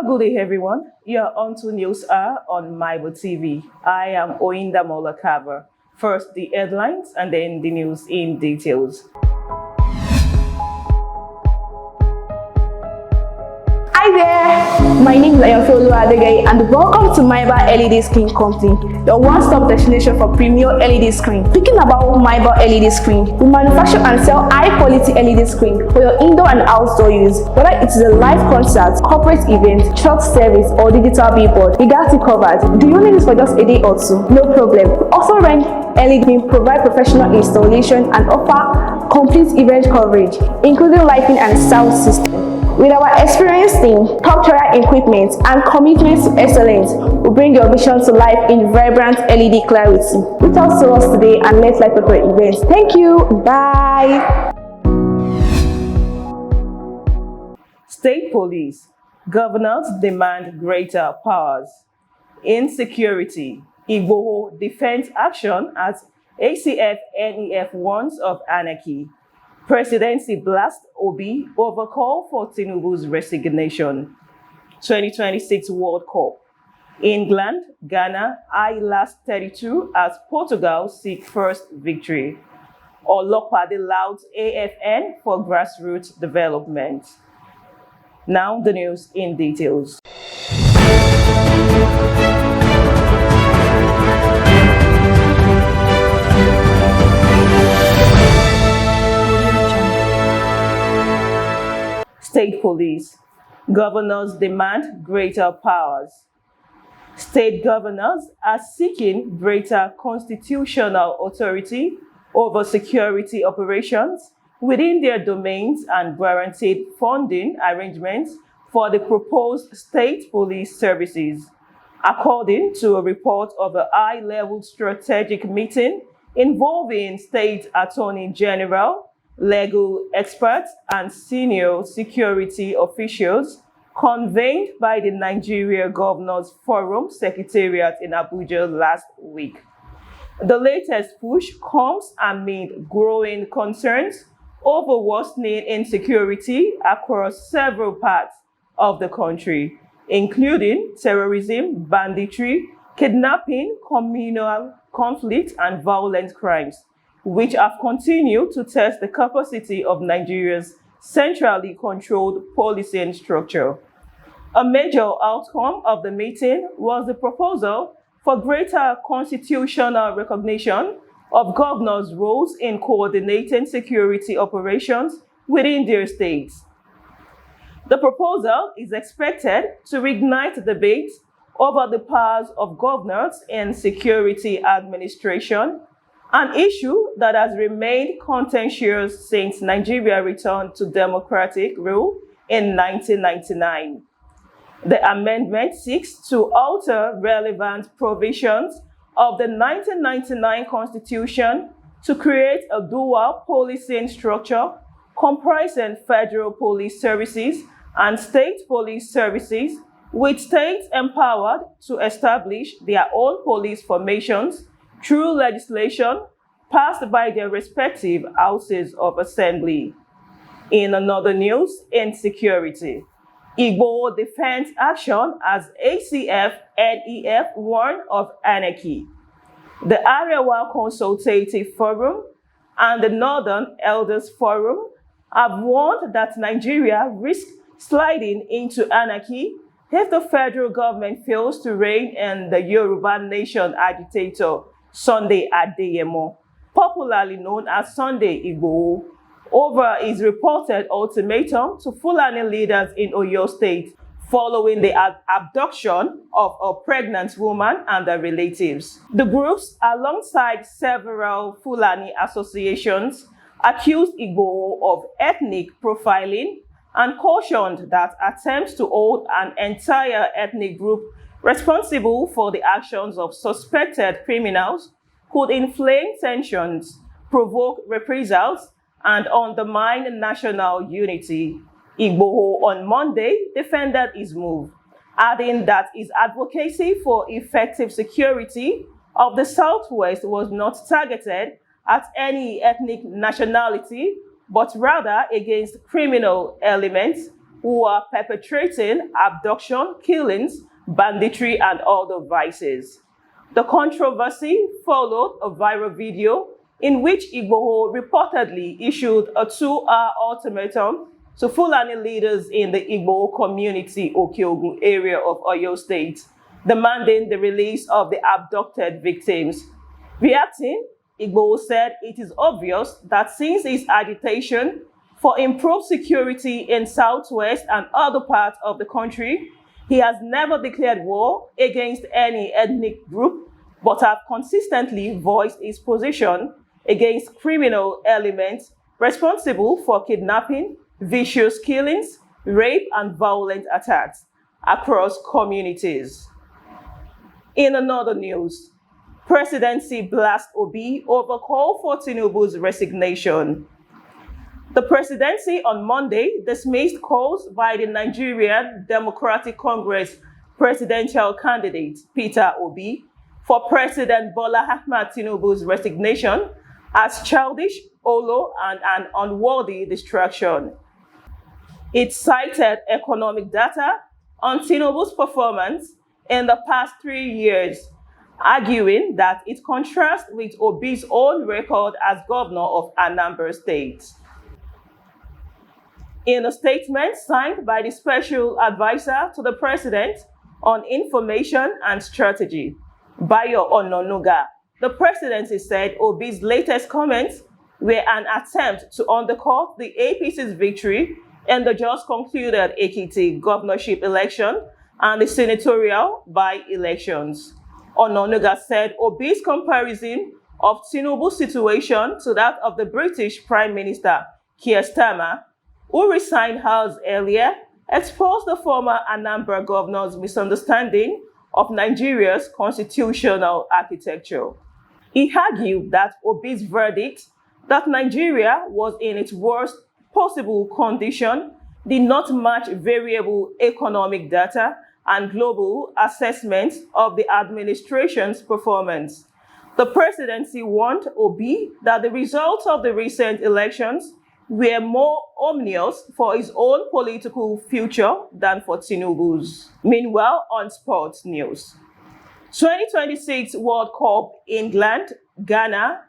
Hello, good day, everyone. You're on to News Hour on MYBA TV. I am Oyinda Molakava. First, the headlines and then the news in details. Hi there, my name is Ayafolu Adegayi and welcome to MYBA LED Screen Company, your one-stop destination for premier LED screen. Speaking about MYBA LED screen, we manufacture and sell high-quality LED screen for your indoor and outdoor use. Whether it is a live concert, corporate event, church service, or digital billboard, we got it covered. Do you need this for just a day or two? No problem. We also rent LED, provide professional installation, and offer complete event coverage, including lighting and sound system. With our experienced team, top-tier equipment, and commitment to excellence, we bring your vision to life in vibrant LED clarity. Reach out to us today and let's light up your events. Thank you. Bye. State Police. Governors demand greater powers. Insecurity. Igboho defends action as ACF-NEF warns of anarchy. Presidency blast Obi over call for Tinubu's resignation. 2026 World Cup. England, Ghana, last 32 as Portugal seek first victory. Olopade louds AFN for grassroots development. Now the news in details. State Police. Governors demand greater powers. State governors are seeking greater constitutional authority over security operations within their domains and guaranteed funding arrangements for the proposed state police services, according to a report of a high-level strategic meeting involving State Attorney General, legal experts, and senior security officials convened by the Nigeria Governors Forum Secretariat in Abuja last week. The latest push comes amid growing concerns over worsening insecurity across several parts of the country, including terrorism, banditry, kidnapping, communal conflict, and violent crimes, which have continued to test the capacity of Nigeria's centrally controlled policing structure. A major outcome of the meeting was the proposal for greater constitutional recognition of governors' roles in coordinating security operations within their states. The proposal is expected to reignite debate over the powers of governors in security administration, an issue that has remained contentious since Nigeria returned to democratic rule in 1999. The amendment seeks to alter relevant provisions of the 1999 Constitution to create a dual policing structure comprising federal police services and state police services, with states empowered to establish their own police formations through legislation passed by their respective houses of assembly. In another news, insecurity. Igbo defends action as ACF-NEF warn of anarchy. The Arewa Consultative Forum and the Northern Elders Forum have warned that Nigeria risks sliding into anarchy if the federal government fails to rein in the Yoruba nation agitator Sunday Adeyemo, popularly known as Sunday Igboho, over his reported ultimatum to Fulani leaders in Oyo State following the abduction of a pregnant woman and her relatives. The groups, alongside several Fulani associations, accused Igboho of ethnic profiling and cautioned that attempts to hold an entire ethnic group responsible for the actions of suspected criminals could inflame tensions, provoke reprisals, and undermine national unity. Igboho on Monday defended his move, adding that his advocacy for effective security of the Southwest was not targeted at any ethnic nationality, but rather against criminal elements who are perpetrating abduction, killings, banditry, and other vices. The controversy followed a viral video in which Igboho reportedly issued a 2-hour ultimatum to Fulani leaders in the Igbo community Okeogun area of Oyo State, demanding the release of the abducted victims. Reacting, Igboho said it is obvious that since his agitation for improved security in Southwest and other parts of the country, he has never declared war against any ethnic group, but have consistently voiced his position against criminal elements responsible for kidnapping, vicious killings, rape, and violent attacks across communities. In another news, presidency blast Obi over call for Tinubu's resignation. The presidency on Monday dismissed calls by the Nigerian Democratic Congress presidential candidate Peter Obi for President Bola Ahmed Tinubu's resignation as childish, hollow, and an unworthy distraction. It cited economic data on Tinubu's performance in the past 3 years, arguing that it contrasts with Obi's own record as governor of Anambra State. In a statement signed by the Special Advisor to the President on Information and Strategy, Bayo Ononuga, the presidency said Obi's latest comments were an attempt to undercut the APC's victory in the just concluded Ekiti governorship election and the senatorial by-elections. Ononuga said Obi's comparison of Tinubu's situation to that of the British Prime Minister Keir Starmer, who resigned hours earlier, exposed the former Anambra governor's misunderstanding of Nigeria's constitutional architecture. He argued that Obi's verdict that Nigeria was in its worst possible condition did not match variable economic data and global assessments of the administration's performance. The presidency warned Obi that the results of the recent elections were more ominous for his own political future than for Tinubu's. Meanwhile, on sports news, 2026 World Cup, England, Ghana,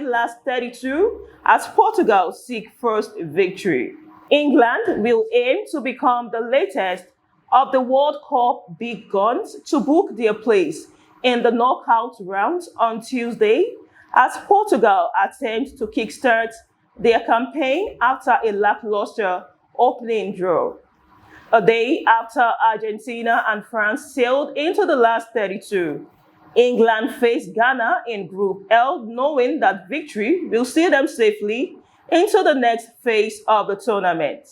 last 32 as Portugal seek first victory. England will aim to become the latest of the World Cup big guns to book their place in the knockout rounds on Tuesday as Portugal attempts to kickstart their campaign after a lackluster opening draw. A day after Argentina and France sailed into the last 32, England faced Ghana in Group L, knowing that victory will see them safely into the next phase of the tournament.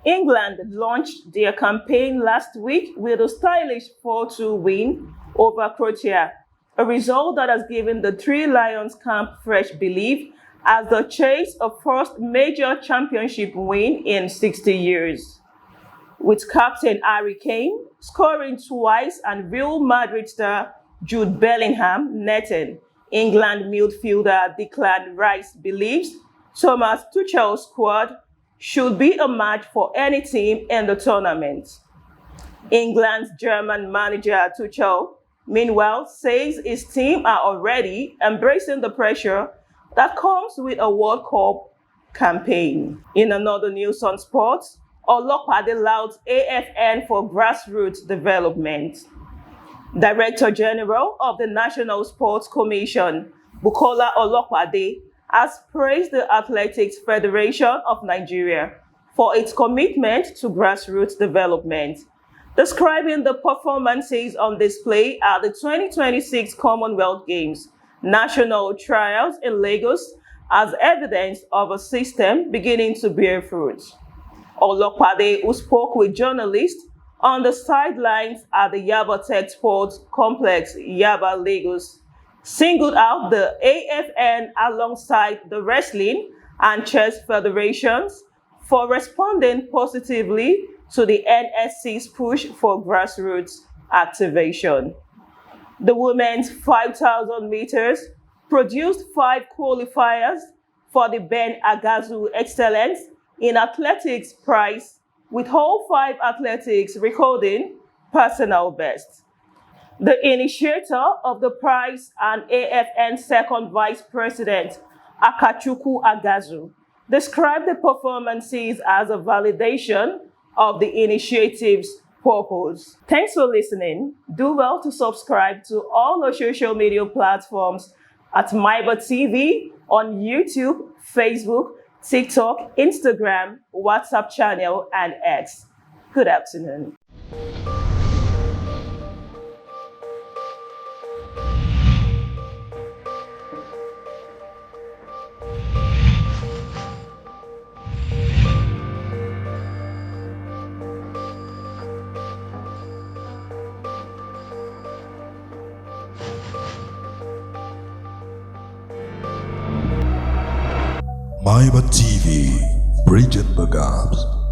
England launched their campaign last week with a stylish 4-2 win over Croatia, a result that has given the Three Lions camp fresh belief as they chase a first major championship win in 60 years. With captain Harry Kane scoring twice and Real Madrid star Jude Bellingham netting, England midfielder Declan Rice believes Thomas Tuchel's squad should be a match for any team in the tournament. England's German manager Tuchel, meanwhile, says his team are already embracing the pressure that comes with a World Cup campaign. In another news on sports, Olopade louds AFN for grassroots development. Director General of the National Sports Commission, Bukola Olopade, has praised the Athletics Federation of Nigeria for its commitment to grassroots development, describing the performances on display at the 2026 Commonwealth Games national trials in Lagos as evidence of a system beginning to bear fruit. Olopade, who spoke with journalists on the sidelines at the Yaba Tech Sports Complex, Yaba, Lagos, singled out the AFN alongside the wrestling and chess federations for responding positively to the NSC's push for grassroots activation. The women's 5,000 meters produced 5 qualifiers for the Ben Agazu Excellence in Athletics Prize with all 5 athletics recording personal best. The initiator of the prize and AFN second vice president, Akachukwu Agazu, described the performances as a validation of the initiative's purpose. Thanks for listening. Do well to subscribe to all our social media platforms at MYBA TV on YouTube, Facebook, TikTok, Instagram, WhatsApp channel, and X. Good afternoon. MYBA TV, Bridget Bagabs.